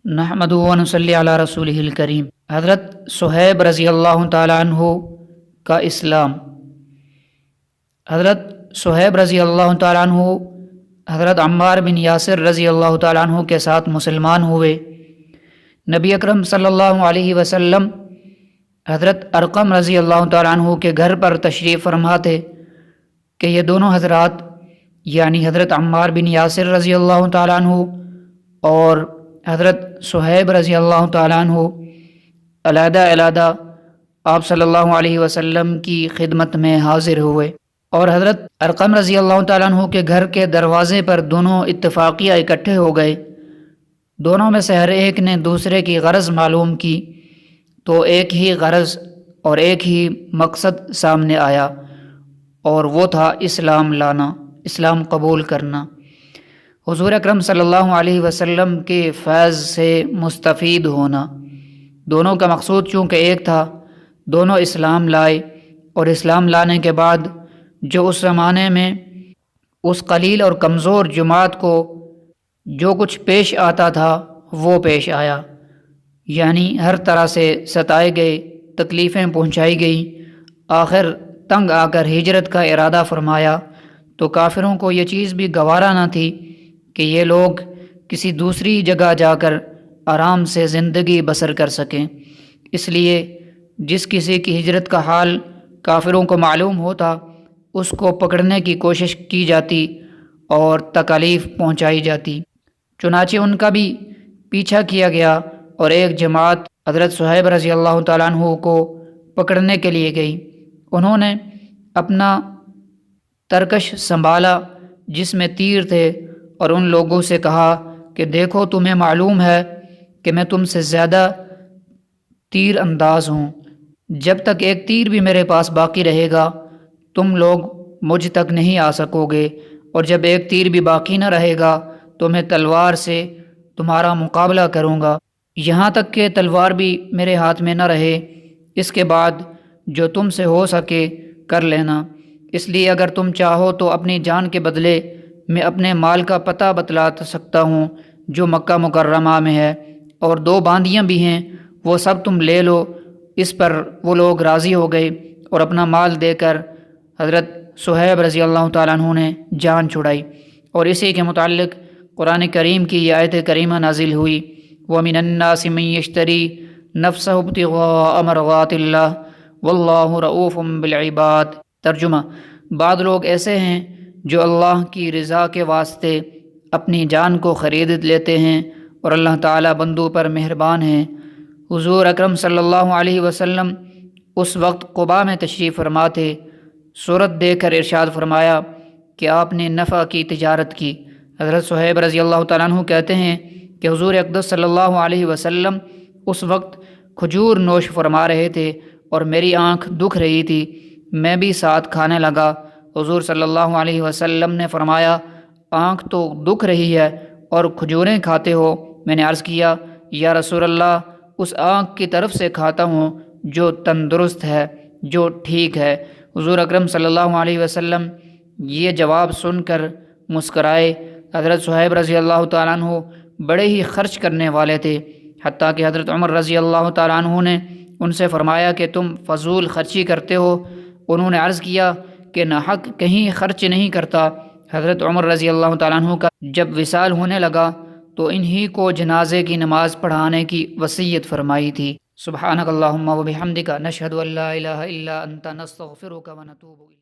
نحمدہ و نصلی علی رسولہ الکریم۔ حضرت صہیب رضی اللہ تعالیٰ عنہ کا اسلام۔ حضرت صہیب رضی اللہ تعالیٰ عنہ حضرت عمار بن یاسر رضی اللہ تعالیٰ عنہ کے ساتھ مسلمان ہوئے۔ نبی اکرم صلی اللہ علیہ وسلم حضرت ارقم رضی اللہ تعالیٰ عنہ کے گھر پر تشریف فرما تھے کہ یہ دونوں حضرات یعنی حضرت عمار بن یاسر رضی اللہ تعالیٰ عنہ اور حضرت صہیب رضی اللہ تعالیٰ عنہ علیحدہ علیحدہ آپ صلی اللہ علیہ وسلم کی خدمت میں حاضر ہوئے، اور حضرت ارقم رضی اللہ تعالیٰ عنہ کے گھر کے دروازے پر دونوں اتفاقیہ اکٹھے ہو گئے۔ دونوں میں سے ہر ایک نے دوسرے کی غرض معلوم کی تو ایک ہی غرض اور ایک ہی مقصد سامنے آیا، اور وہ تھا اسلام لانا، اسلام قبول کرنا، حضور اکرم صلی اللہ علیہ وسلم کے فیض سے مستفید ہونا۔ دونوں کا مقصود چونکہ ایک تھا، دونوں اسلام لائے، اور اسلام لانے کے بعد جو اس زمانے میں اس قلیل اور کمزور جماعت کو جو کچھ پیش آتا تھا وہ پیش آیا، یعنی ہر طرح سے ستائے گئے، تکلیفیں پہنچائی گئیں۔ آخر تنگ آ کر ہجرت کا ارادہ فرمایا تو کافروں کو یہ چیز بھی گوارا نہ تھی کہ یہ لوگ کسی دوسری جگہ جا کر آرام سے زندگی بسر کر سکیں، اس لیے جس کسی کی ہجرت کا حال کافروں کو معلوم ہوتا اس کو پکڑنے کی کوشش کی جاتی اور تکالیف پہنچائی جاتی۔ چنانچہ ان کا بھی پیچھا کیا گیا اور ایک جماعت حضرت صہیب رضی اللہ تعالیٰ عنہ کو پکڑنے کے لیے گئی۔ انہوں نے اپنا ترکش سنبھالا جس میں تیر تھے، اور ان لوگوں سے کہا کہ دیکھو تمہیں معلوم ہے کہ میں تم سے زیادہ تیر انداز ہوں، جب تک ایک تیر بھی میرے پاس باقی رہے گا تم لوگ مجھ تک نہیں آ سکو گے، اور جب ایک تیر بھی باقی نہ رہے گا تو میں تلوار سے تمہارا مقابلہ کروں گا، یہاں تک کہ تلوار بھی میرے ہاتھ میں نہ رہے۔ اس کے بعد جو تم سے ہو سکے کر لینا، اس لیے اگر تم چاہو تو اپنی جان کے بدلے میں اپنے مال کا پتہ بتلا سکتا ہوں جو مکہ مکرمہ میں ہے، اور 2 باندیاں بھی ہیں، وہ سب تم لے لو۔ اس پر وہ لوگ راضی ہو گئے اور اپنا مال دے کر حضرت صہیب رضی اللہ تعالیٰ عنہ نے جان چھڑائی۔ اور اسی کے متعلق قرآن کریم کی یہ آیت کریمہ نازل ہوئی، وَمِنَ النَّاسِ مَن يَشْتَرِي نَفْسَهُ ابْتِغَاءَ مَرْضَاتِ اللَّهِ وَاللَّهُ رَءُوفٌ بِالْعِبَادِ۔ ترجمہ: بعض لوگ ایسے ہیں جو اللہ کی رضا کے واسطے اپنی جان کو خرید لیتے ہیں، اور اللہ تعالیٰ بندوں پر مہربان ہیں۔ حضور اکرم صلی اللہ علیہ وسلم اس وقت قباء میں تشریف فرما تھے۔ صورت دیکھ کر ارشاد فرمایا کہ آپ نے نفع کی تجارت کی۔ حضرت صہیب رضی اللہ تعالیٰ عنہ کہتے ہیں کہ حضور اقدس صلی اللہ علیہ وسلم اس وقت کھجور نوش فرما رہے تھے اور میری آنکھ دکھ رہی تھی، میں بھی ساتھ کھانے لگا۔ حضور صلی اللہ علیہ وسلم نے فرمایا آنکھ تو دکھ رہی ہے اور کھجوریں کھاتے ہو؟ میں نے عرض کیا یا رسول اللہ، اس آنکھ کی طرف سے کھاتا ہوں جو تندرست ہے، جو ٹھیک ہے۔ حضور اکرم صلی اللہ علیہ وسلم یہ جواب سن کر مسکرائے۔ حضرت صہیب رضی اللہ تعالیٰ عنہ بڑے ہی خرچ کرنے والے تھے، حتیٰ کہ حضرت عمر رضی اللہ تعالیٰ عنہ نے ان سے فرمایا کہ تم فضول خرچی کرتے ہو۔ انہوں نے عرض کیا کہ ناحق کہیں خرچ نہیں کرتا۔ حضرت عمر رضی اللہ تعالیٰ عنہ کا جب وصال ہونے لگا تو انہی کو جنازے کی نماز پڑھانے کی وصیت فرمائی تھی۔ سبحانک اللہم و بحمدک، نشہد ان لا الہ الا انت، نستغفرک و نتوب الیک۔